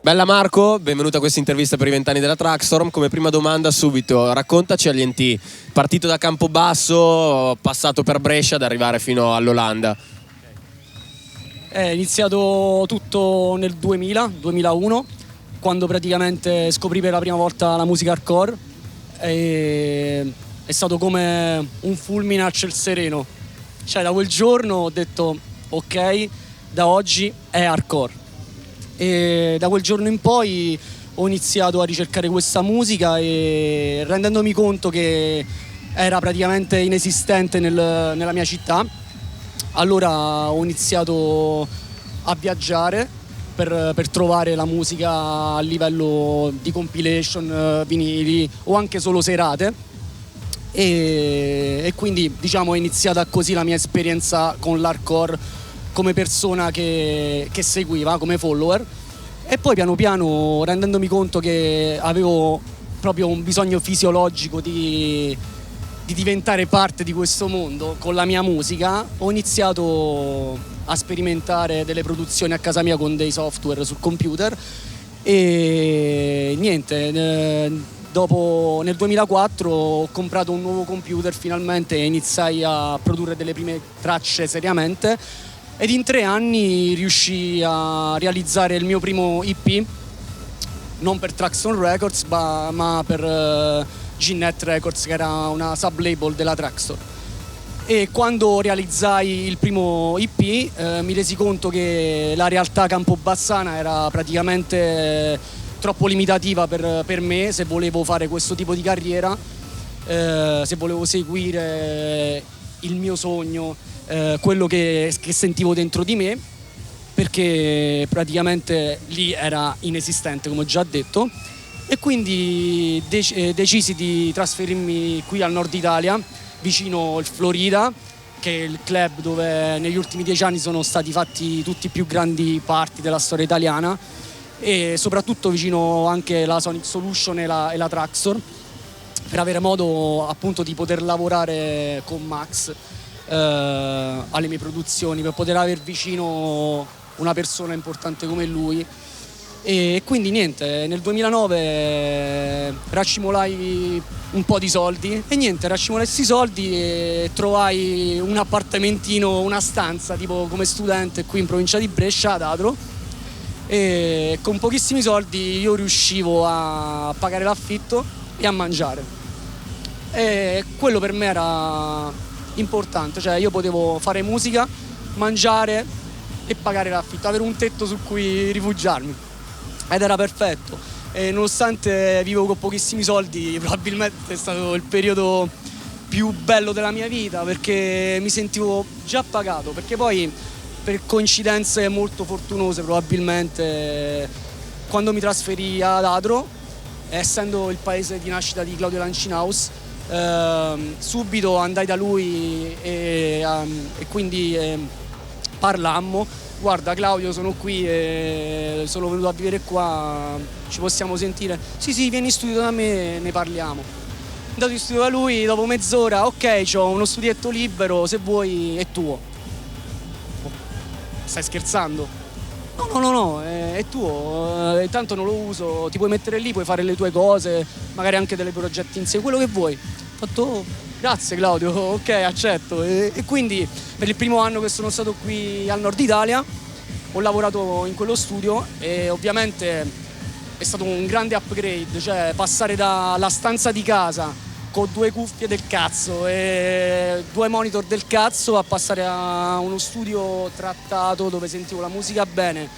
Bella Marco, benvenuto a questa intervista per i 20 anni della Trackstorm. Come prima domanda subito, raccontaci agli NT, partito da Campobasso, passato per Brescia ad arrivare fino all'Olanda. È iniziato tutto nel 2001, quando praticamente scoprì per la prima volta la musica hardcore. È stato come un fulmine a ciel sereno. Cioè, da quel giorno ho detto ok, da oggi è hardcore. E da quel giorno in poi ho iniziato a ricercare questa musica e rendendomi conto che era praticamente inesistente nella mia città, allora ho iniziato a viaggiare per trovare la musica a livello di compilation, vinili o anche solo serate, e quindi diciamo è iniziata così la mia esperienza con l'hardcore come persona che seguiva, come follower. E poi piano piano, rendendomi conto che avevo proprio un bisogno fisiologico di diventare parte di questo mondo con la mia musica, ho iniziato a sperimentare delle produzioni a casa mia con dei software sul computer e niente, dopo nel 2004 ho comprato un nuovo computer finalmente e iniziai a produrre delle prime tracce seriamente. Ed in 3 anni riuscii a realizzare il mio primo EP, non per Traxton Records ma per G-Net Records, che era una sub-label della Traxton. E quando realizzai il primo EP mi resi conto che la realtà campobassana era praticamente troppo limitativa per me se volevo fare questo tipo di carriera, se volevo seguire il mio sogno, quello che sentivo dentro di me, perché praticamente lì era inesistente, come ho già detto, e quindi decisi di trasferirmi qui al nord Italia, vicino il Florida, che è il club dove negli ultimi 10 anni sono stati fatti tutti i più grandi party della storia italiana, e soprattutto vicino anche la Sonic Solution e la Traxtor, per avere modo appunto di poter lavorare con Max alle mie produzioni, per poter aver vicino una persona importante come lui. E quindi niente, nel 2009 raccimolai un po' di soldi e niente, raccimolai questi soldi e trovai un appartamentino, una stanza tipo come studente qui in provincia di Brescia, ad Atro, e con pochissimi soldi io riuscivo a pagare l'affitto e a mangiare, e quello per me era importante, cioè io potevo fare musica, mangiare e pagare l'affitto, avere un tetto su cui rifugiarmi, ed era perfetto. E nonostante vivo con pochissimi soldi, probabilmente è stato il periodo più bello della mia vita, perché mi sentivo già pagato, perché poi per coincidenze molto fortunose probabilmente quando mi trasferii ad Atro, essendo il paese di nascita di Claudio Lancinaus, subito andai da lui e quindi parlammo. Guarda Claudio, sono qui e sono venuto a vivere qua, ci possiamo sentire? Sì, vieni in studio da me e ne parliamo. Andato in studio da lui, dopo mezz'ora, ok, c'ho uno studietto libero, se vuoi è tuo. Stai scherzando? No, è tuo, tanto non lo uso, ti puoi mettere lì, puoi fare le tue cose, magari anche dei progetti insieme, quello che vuoi. Ho fatto, grazie Claudio, ok, accetto. E quindi per il primo anno che sono stato qui al nord Italia ho lavorato in quello studio e ovviamente è stato un grande upgrade, cioè passare dalla stanza di casa con 2 cuffie del cazzo e 2 monitor del cazzo a passare a uno studio trattato dove sentivo la musica bene,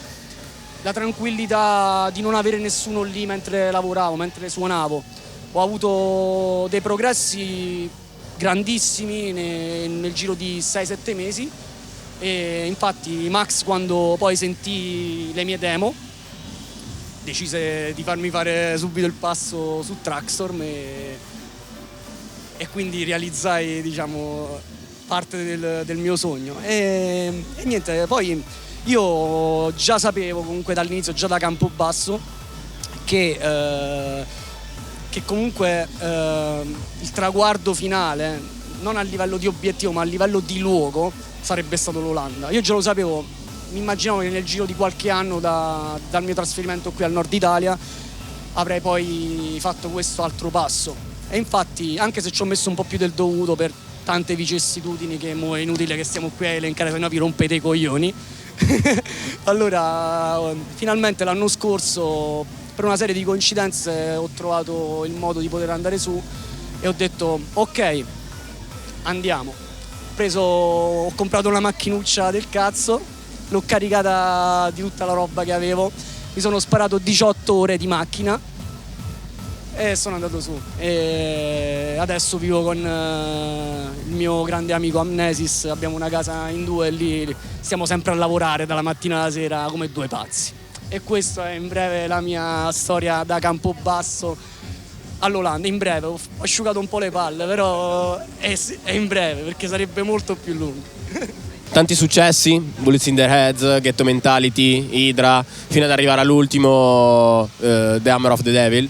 la tranquillità di non avere nessuno lì mentre lavoravo, mentre suonavo. Ho avuto dei progressi grandissimi nel giro di 6-7 mesi e infatti Max, quando poi sentì le mie demo, decise di farmi fare subito il passo su Trackstorm e quindi realizzai, diciamo, parte del mio sogno. E niente, poi io già sapevo comunque dall'inizio, già da Campobasso, che comunque il traguardo finale, non a livello di obiettivo ma a livello di luogo, sarebbe stato l'Olanda. Io già lo sapevo mi immaginavo che nel giro di qualche anno dal mio trasferimento qui al nord Italia avrei poi fatto questo altro passo. E infatti, anche se ci ho messo un po' più del dovuto per tante vicissitudini che mo è inutile che stiamo qui a elencare, se no vi rompete i coglioni. Allora, finalmente l'anno scorso, per una serie di coincidenze, ho trovato il modo di poter andare su e ho detto ok, andiamo. Ho comprato una macchinuccia del cazzo, l'ho caricata di tutta la roba che avevo, mi sono sparato 18 ore di macchina e sono andato su. E adesso vivo con il mio grande amico Amnesis, abbiamo una casa in due e lì stiamo sempre a lavorare dalla mattina alla sera come due pazzi. E questa è in breve la mia storia da Campobasso all'Olanda. In breve, ho asciugato un po' le palle, però è in breve perché sarebbe molto più lungo. Tanti successi, Bullets in Their Heads, Ghetto Mentality, Hydra, fino ad arrivare all'ultimo The Hammer of the Devil.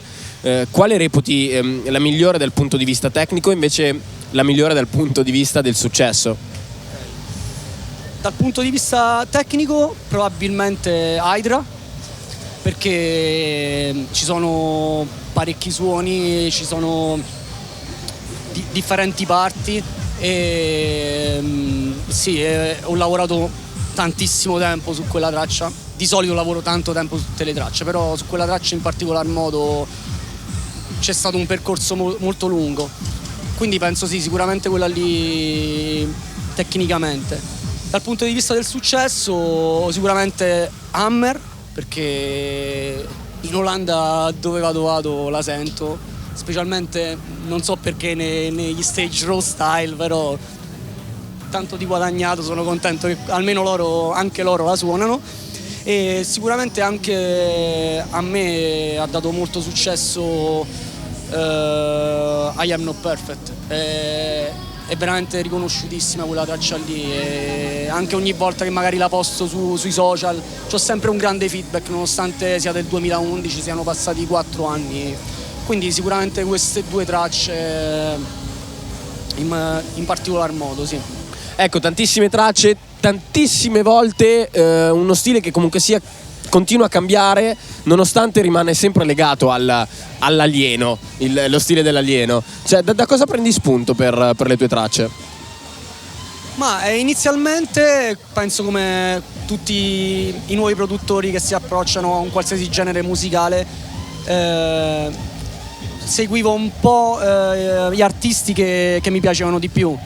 Quale reputi la migliore dal punto di vista tecnico e invece la migliore dal punto di vista del successo? Dal punto di vista tecnico probabilmente Hydra, perché ci sono parecchi suoni, ci sono differenti parti e sì, ho lavorato tantissimo tempo su quella traccia. Di solito lavoro tanto tempo su tutte le tracce, però su quella traccia in particolar modo c'è stato un percorso molto lungo, quindi penso sì, sicuramente quella lì tecnicamente. Dal punto di vista del successo sicuramente Hammer, perché in Olanda dove vado la sento, specialmente non so perché negli stage raw style, però tanto di guadagnato, sono contento che almeno anche loro la suonano. E sicuramente anche a me ha dato molto successo I Am Not Perfect, è veramente riconosciutissima quella traccia lì e anche ogni volta che magari la posto sui social c'ho sempre un grande feedback, nonostante sia del 2011, siano passati 4 anni, quindi sicuramente queste due tracce in particolar modo, sì. Ecco, tantissime tracce, tantissime volte uno stile che comunque sia continua a cambiare, nonostante rimane sempre legato all'alieno, lo stile dell'alieno. Cioè, da cosa prendi spunto per le tue tracce? Ma inizialmente penso, come tutti i nuovi produttori che si approcciano a un qualsiasi genere musicale, seguivo un po' gli artisti che mi piacevano di più,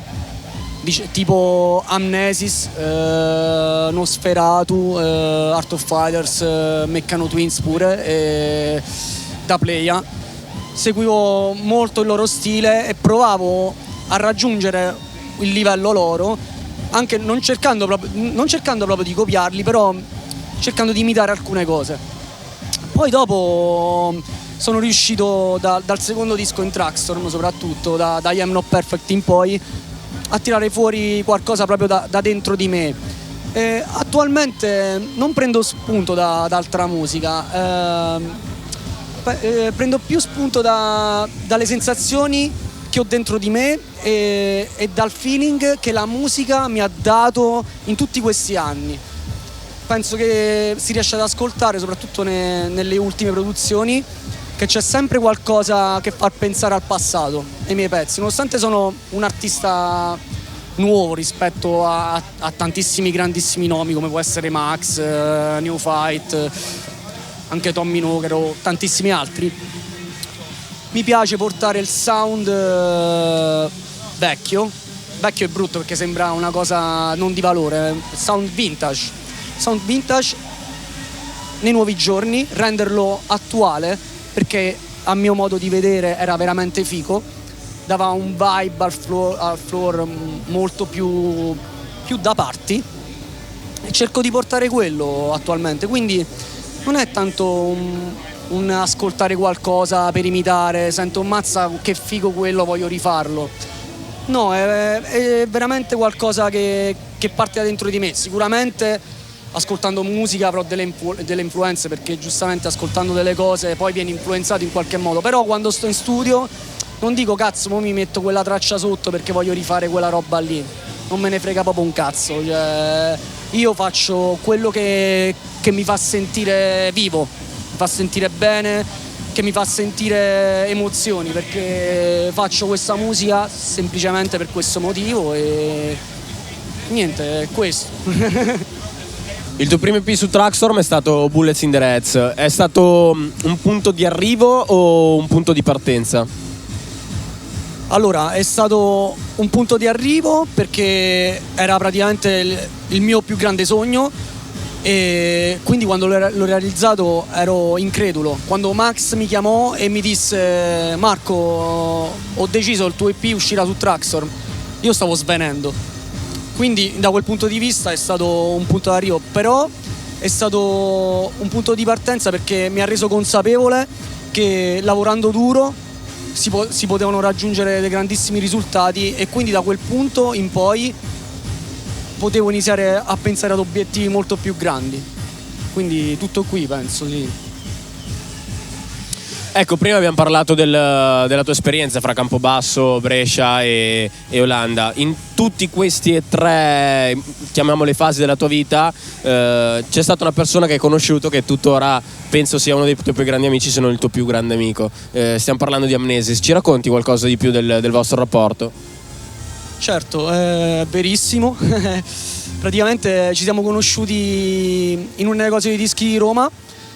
tipo Amnesis, Nosferatu, Art of Fighters, Meccano Twins pure, e Da Playa. Seguivo molto il loro stile e provavo a raggiungere il livello loro, anche non cercando proprio di copiarli, però cercando di imitare alcune cose. Poi dopo sono riuscito dal secondo disco in Trackstorm, soprattutto da I Am Not Perfect in poi, a tirare fuori qualcosa proprio da dentro di me. Attualmente non prendo spunto da altra musica, prendo più spunto dalle sensazioni che ho dentro di me e dal feeling che la musica mi ha dato in tutti questi anni. Penso che si riesce ad ascoltare, soprattutto nelle ultime produzioni, che c'è sempre qualcosa che fa pensare al passato nei miei pezzi, nonostante sono un artista nuovo rispetto a tantissimi grandissimi nomi come può essere Max, New Fight, anche Tommy Knocker o tantissimi altri. Mi piace portare il sound vecchio è brutto perché sembra una cosa non di valore, sound vintage nei nuovi giorni, renderlo attuale, perché a mio modo di vedere era veramente figo, dava un vibe al floor molto più da party, e cerco di portare quello attualmente, quindi non è tanto un ascoltare qualcosa per imitare, sento mazza che figo quello, voglio rifarlo. No, è veramente qualcosa che parte da dentro di me. Sicuramente ascoltando musica avrò delle influenze, perché giustamente ascoltando delle cose poi vieni influenzato in qualche modo, però quando sto in studio non dico cazzo, mo mi metto quella traccia sotto perché voglio rifare quella roba lì, non me ne frega proprio un cazzo, cioè, io faccio quello che mi fa sentire vivo, mi fa sentire bene, che mi fa sentire emozioni, perché faccio questa musica semplicemente per questo motivo e niente, è questo. Il tuo primo EP su Trackstorm è stato Bullets in the Heads. È stato un punto di arrivo o un punto di partenza? Allora, è stato un punto di arrivo perché era praticamente il mio più grande sogno e quindi quando l'ho realizzato ero incredulo. Quando Max mi chiamò e mi disse Marco, ho deciso, il tuo EP uscirà su Trackstorm, io stavo svenendo. Quindi da quel punto di vista è stato un punto d'arrivo, però è stato un punto di partenza perché mi ha reso consapevole che lavorando duro si potevano raggiungere dei grandissimi risultati e quindi da quel punto in poi potevo iniziare a pensare ad obiettivi molto più grandi. Quindi tutto qui, penso, sì. Ecco, prima abbiamo parlato della tua esperienza fra Campobasso, Brescia e Olanda. In tutti questi e tre, chiamiamole fasi della tua vita, c'è stata una persona che hai conosciuto che tuttora penso sia uno dei tuoi più grandi amici, se non il tuo più grande amico. Stiamo parlando di Amnesis. Ci racconti qualcosa di più del vostro rapporto? Certo, è verissimo. Praticamente ci siamo conosciuti in un negozio di dischi di Roma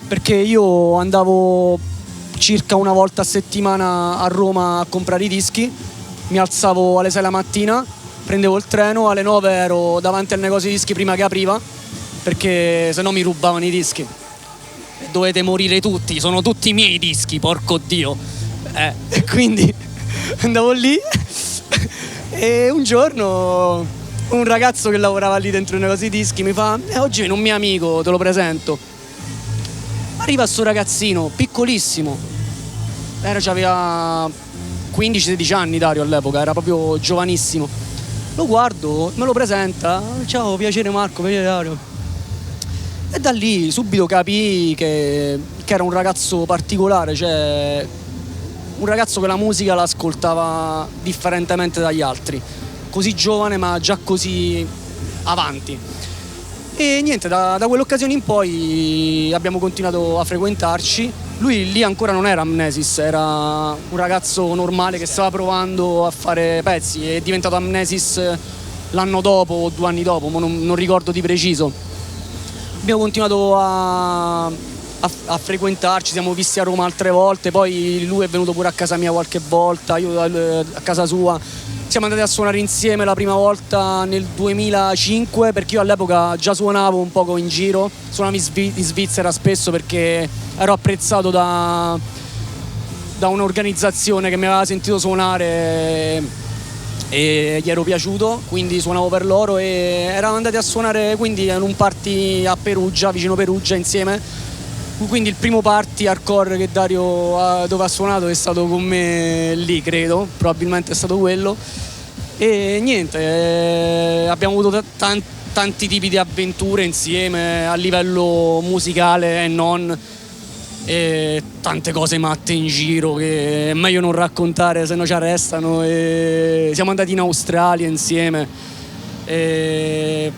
perché io andavo circa una volta a settimana a Roma a comprare i dischi, mi alzavo alle 6 la mattina, prendevo il treno, alle 9 ero davanti al negozio di dischi prima che apriva perché se no mi rubavano i dischi. Dovete morire tutti, sono tutti miei dischi, porco Dio. E quindi andavo lì e un giorno un ragazzo che lavorava lì dentro il negozio di dischi mi fa oggi viene un mio amico, te lo presento. Arriva sto ragazzino, piccolissimo, aveva 15-16 anni Dario all'epoca, era proprio giovanissimo. Lo guardo, me lo presenta, ciao, piacere Marco, piacere Dario. E da lì subito capii che era un ragazzo particolare, cioè un ragazzo che la musica l'ascoltava differentemente dagli altri, così giovane ma già così avanti. E niente, da quell'occasione in poi abbiamo continuato a frequentarci. Lui lì ancora non era Amnesis, era un ragazzo normale che stava provando a fare pezzi, è diventato Amnesis l'anno dopo o 2 anni dopo, ma non ricordo di preciso. Abbiamo continuato a frequentarci, siamo visti a Roma altre volte, poi lui è venuto pure a casa mia qualche volta, io a casa sua. Siamo andati a suonare insieme la prima volta nel 2005 perché io all'epoca già suonavo un poco in giro, suonavo in Svizzera spesso perché ero apprezzato da un'organizzazione che mi aveva sentito suonare e gli ero piaciuto, quindi suonavo per loro e eravamo andati a suonare quindi in un party a Perugia, vicino Perugia insieme. Quindi il primo party hardcore che Dario dove ha suonato è stato con me lì, credo, probabilmente è stato quello. E niente, abbiamo avuto tanti tipi di avventure insieme a livello musicale e non, e tante cose matte in giro che è meglio non raccontare se no ci arrestano. E siamo andati in Australia insieme e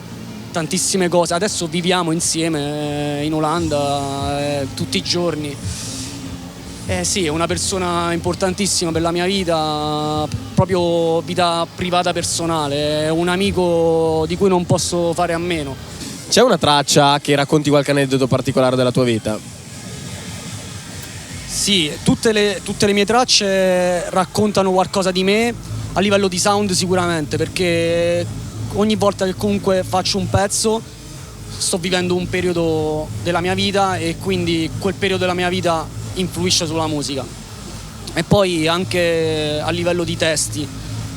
tantissime cose. Adesso viviamo insieme in Olanda tutti i giorni. Sì, è una persona importantissima per la mia vita, proprio vita privata personale, è un amico di cui non posso fare a meno. C'è una traccia che racconti qualche aneddoto particolare della tua vita? Sì, tutte le mie tracce raccontano qualcosa di me, a livello di sound sicuramente, perché ogni volta che comunque faccio un pezzo sto vivendo un periodo della mia vita e quindi quel periodo della mia vita influisce sulla musica. E poi anche a livello di testi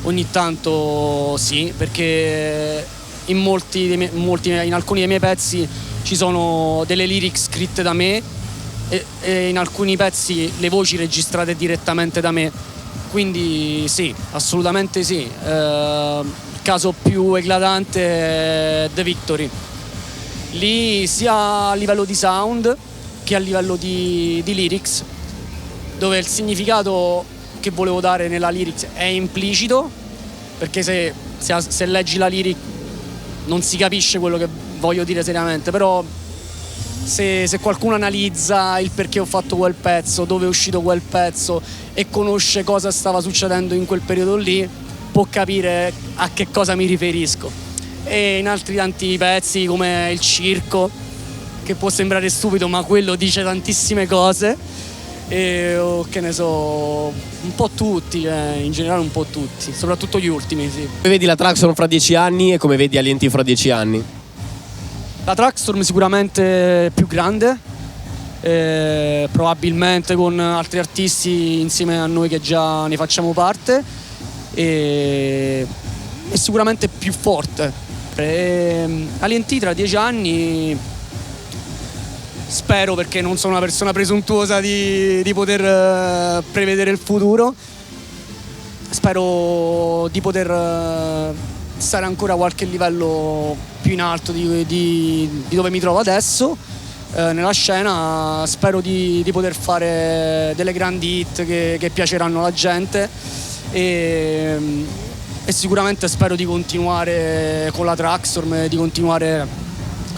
ogni tanto sì, perché in alcuni dei miei pezzi ci sono delle lyrics scritte da me e in alcuni pezzi le voci registrate direttamente da me, quindi sì, assolutamente sì. Il caso più eclatante è The Victory, lì sia a livello di sound che a livello di lyrics, dove il significato che volevo dare nella lyrics è implicito, perché se leggi la lyric non si capisce quello che voglio dire seriamente, però se qualcuno analizza il perché ho fatto quel pezzo, dove è uscito quel pezzo e conosce cosa stava succedendo in quel periodo lì, può capire a che cosa mi riferisco. E in altri tanti pezzi come Il Circo, che può sembrare stupido ma quello dice tantissime cose, o che ne so, un po' tutti, in generale un po' tutti, soprattutto gli ultimi, sì. Come vedi la Traxxon fra 10 anni e come vedi Alienti fra 10 anni? La Traxxon sicuramente più grande, probabilmente con altri artisti insieme a noi che già ne facciamo parte, e sicuramente più forte. Alienti tra 10 anni spero, perché non sono una persona presuntuosa di poter prevedere il futuro, spero di poter stare ancora a qualche livello più in alto di dove mi trovo adesso nella scena. Spero di poter fare delle grandi hit che piaceranno alla gente, e sicuramente spero di continuare con la Traxxon, di continuare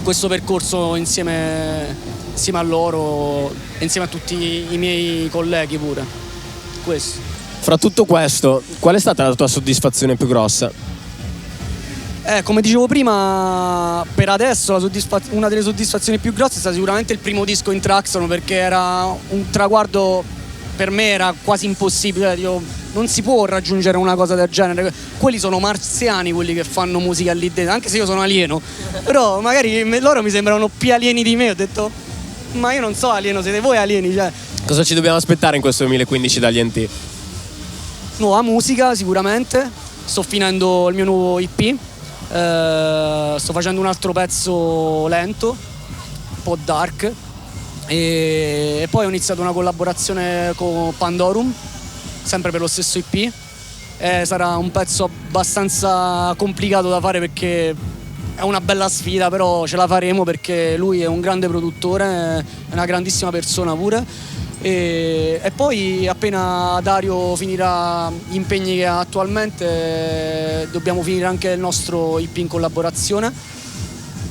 questo percorso insieme a loro e insieme a tutti i miei colleghi pure. Questo. Fra tutto questo, qual è stata la tua soddisfazione più grossa? Come dicevo prima, per adesso una delle soddisfazioni più grosse è stata sicuramente il primo disco in Traxxon, perché era un traguardo, per me era quasi impossibile. Non si può raggiungere una cosa del genere. Quelli sono marziani, quelli che fanno musica lì dentro, anche se io sono alieno, però magari loro mi sembrano più alieni di me. Ho detto, ma io non so alieno, siete voi alieni, cioè. Cosa ci dobbiamo aspettare in questo 2015 dagli NT? Nuova musica sicuramente, sto finendo il mio nuovo EP, sto facendo un altro pezzo lento, un po' dark, e poi ho iniziato una collaborazione con Pandorum, sempre per lo stesso EP. Sarà un pezzo abbastanza complicato da fare perché è una bella sfida, però ce la faremo perché lui è un grande produttore, è una grandissima persona pure. E poi appena Dario finirà gli impegni che ha attualmente, dobbiamo finire anche il nostro EP in collaborazione,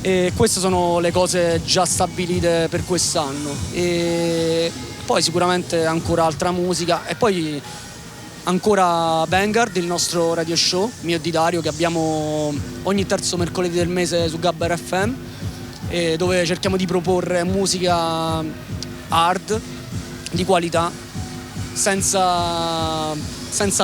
e queste sono le cose già stabilite per quest'anno. E poi sicuramente ancora altra musica, e poi ancora Vanguard, il nostro radio show mio e di Dario, che abbiamo ogni terzo mercoledì del mese su Gabber FM, dove cerchiamo di proporre musica hard di qualità, senza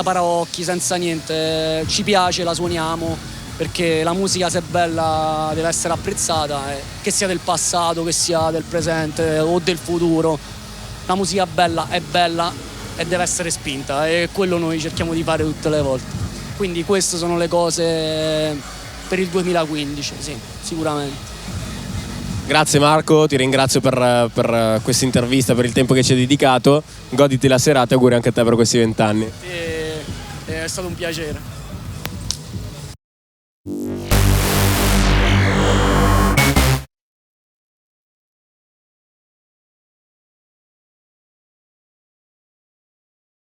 paraocchi, senza niente. Ci piace, la suoniamo, perché la musica, se è bella, deve essere apprezzata, che sia del passato, che sia del presente o del futuro. La musica bella è bella e deve essere spinta, e quello noi cerchiamo di fare tutte le volte. Quindi queste sono le cose per il 2015, sì, sicuramente. Grazie Marco, ti ringrazio per questa intervista, per il tempo che ci hai dedicato. Goditi la serata e auguri anche a te per questi 20 anni. È stato un piacere.